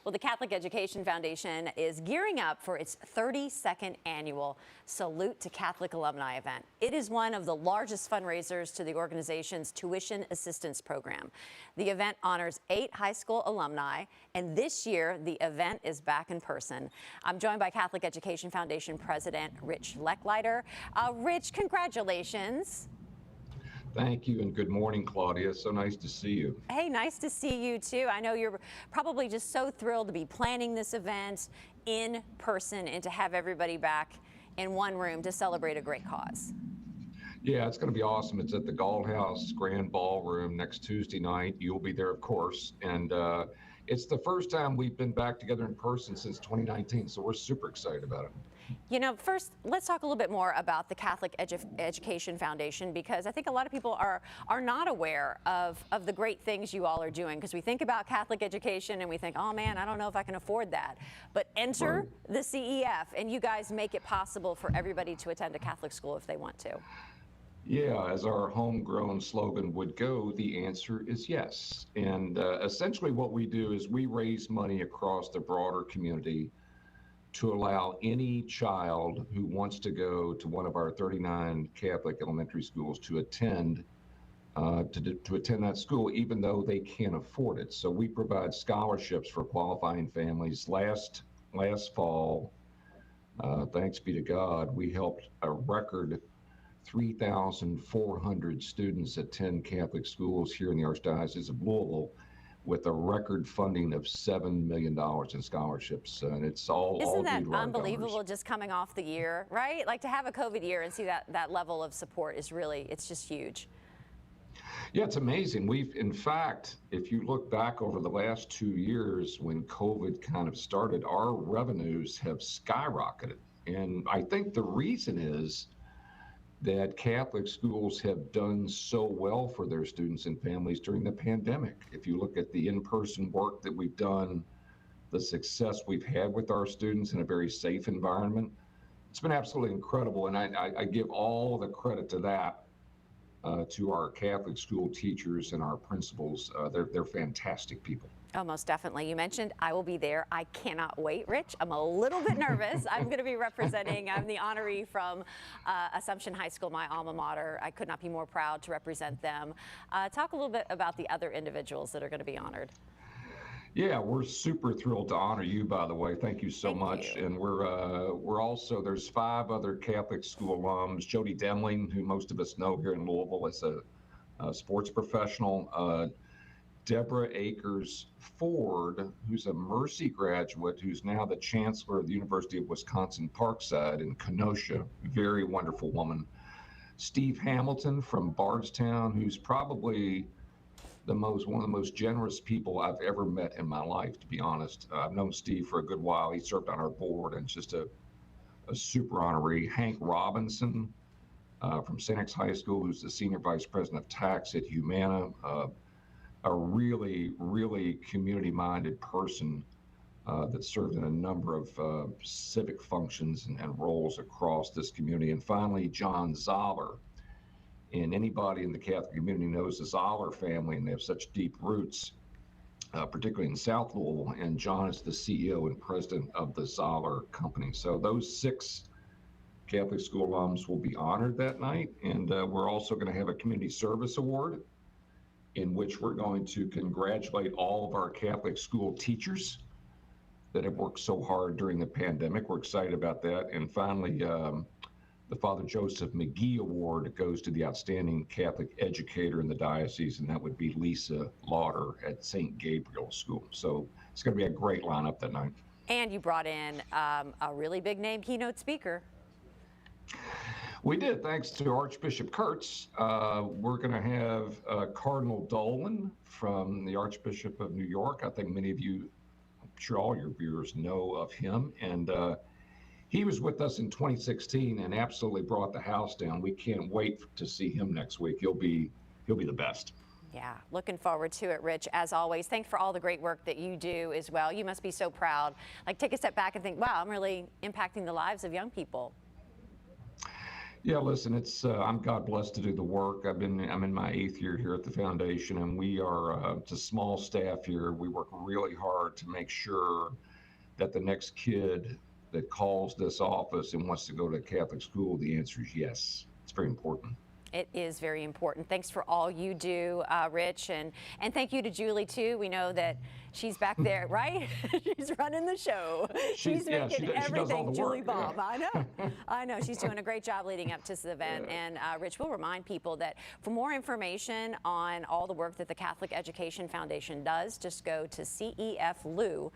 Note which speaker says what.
Speaker 1: Well, the Catholic Education Foundation is gearing up for its 32nd annual Salute to Catholic Alumni event. It is one of the largest fundraisers to the organization's tuition assistance program. The event honors 8 high school alumni, and this year the event is back in person. I'm joined by Catholic Education Foundation President Rich Lechleiter. Rich, congratulations.
Speaker 2: Thank you, and good morning, Claudia. So nice to see you.
Speaker 1: Hey, nice to see you too. I know you're probably just so thrilled to be planning this event in person and to have everybody back in one room to celebrate a great cause.
Speaker 2: Yeah, it's going to be awesome. It's at the Gall House Grand Ballroom next Tuesday night. You'll be there, of course. And it's the first time we've been back together in person since 2019, so we're super excited about it.
Speaker 1: You know, first, let's talk a little bit more about the Catholic Education Foundation, because I think a lot of people are not aware of the great things you all are doing, because we think about Catholic education and we think, oh man, I don't know if I can afford that. But enter the CEF, and you guys make it possible for everybody to attend a Catholic school if they want to.
Speaker 2: Yeah, as our homegrown slogan would go, the answer is yes. And essentially what we do is we raise money across the broader community to allow any child who wants to go to one of our 39 Catholic elementary schools to attend that school, even though they can't afford it. So we provide scholarships for qualifying families. Last fall, thanks be to God, we helped a record 3,400 students attend Catholic schools here in the Archdiocese of Louisville, with a record funding of $7 million in scholarships. And it's all
Speaker 1: Isn't that
Speaker 2: due to our
Speaker 1: unbelievable,
Speaker 2: donors.
Speaker 1: just coming off the year, right? Like, to have a COVID year and see that level of support is really, it's just huge.
Speaker 2: Yeah, it's amazing. In fact, if you look back over the last 2 years when COVID kind of started, our revenues have skyrocketed. And I think the reason is that Catholic schools have done so well for their students and families during the pandemic. If you look at the in-person work that we've done, the success we've had with our students in a very safe environment, it's been absolutely incredible. And I give all the credit to that to our Catholic school teachers and our principals. They're fantastic people.
Speaker 1: Oh, most definitely. You mentioned I will be there. I cannot wait, Rich. I'm a little bit nervous. I'm going to be representing, I'm the honoree from Assumption High School, my alma mater. I could not be more proud to represent them. Talk a little bit about the other individuals that are going to be honored.
Speaker 2: Yeah, we're super thrilled to honor you, by the way. Thank you so much. And we're also, there's 5 other Catholic school alums. Jody Demling, who most of us know here in Louisville as a sports professional. Deborah Akers Ford, who's a Mercy graduate, who's now the chancellor of the University of Wisconsin Parkside in Kenosha. Very wonderful woman. Steve Hamilton from Bardstown, who's probably one of the most generous people I've ever met in my life, to be honest. I've known Steve for a good while. He served on our board and just a super honoree. Hank Robinson from St. X High School, who's the senior vice president of tax at Humana. A really, really community-minded person that served in a number of civic functions and roles across this community. And finally, John Zoller. And anybody in the Catholic community knows the Zoller family, and they have such deep roots, particularly in South Louisville. And John is the CEO and president of the Zoller Company. So those 6 Catholic school alums will be honored that night. And we're also going to have a community service award, in which we're going to congratulate all of our Catholic school teachers that have worked so hard during the pandemic. We're excited about that. And finally, the Father Joseph McGee Award goes to the outstanding Catholic educator in the diocese, and that would be Lisa Lauder at St. Gabriel School. So it's going to be a great lineup that night. And
Speaker 1: you brought in a really big name keynote speaker.
Speaker 2: We did, thanks to Archbishop Kurtz. We're going to have Cardinal Dolan from the Archbishop of New York. I think many of you, I'm sure all your viewers know of him. And he was with us in 2016 and absolutely brought the house down. We can't wait to see him next week. He'll be the best.
Speaker 1: Yeah, looking forward to it, Rich, as always. Thanks for all the great work that you do as well. You must be so proud. Like, take a step back and think, wow, I'm really impacting the lives of young people.
Speaker 2: Yeah, listen, I'm God blessed to do the work. I'm in my 8th year here at the foundation, and we are it's a small staff here. We work really hard to make sure that the next kid that calls this office and wants to go to a Catholic school, the answer is yes. It's very important.
Speaker 1: It is very important. Thanks for all you do, Rich, and thank you to Julie too. We know that she's back there, right? She's running the show. She's making everything Julie Baum.
Speaker 2: Yeah.
Speaker 1: I know. She's doing a great job leading up to this event. Yeah. And Rich, we'll remind people that for more information on all the work that the Catholic Education Foundation does, just go to ceflu.org.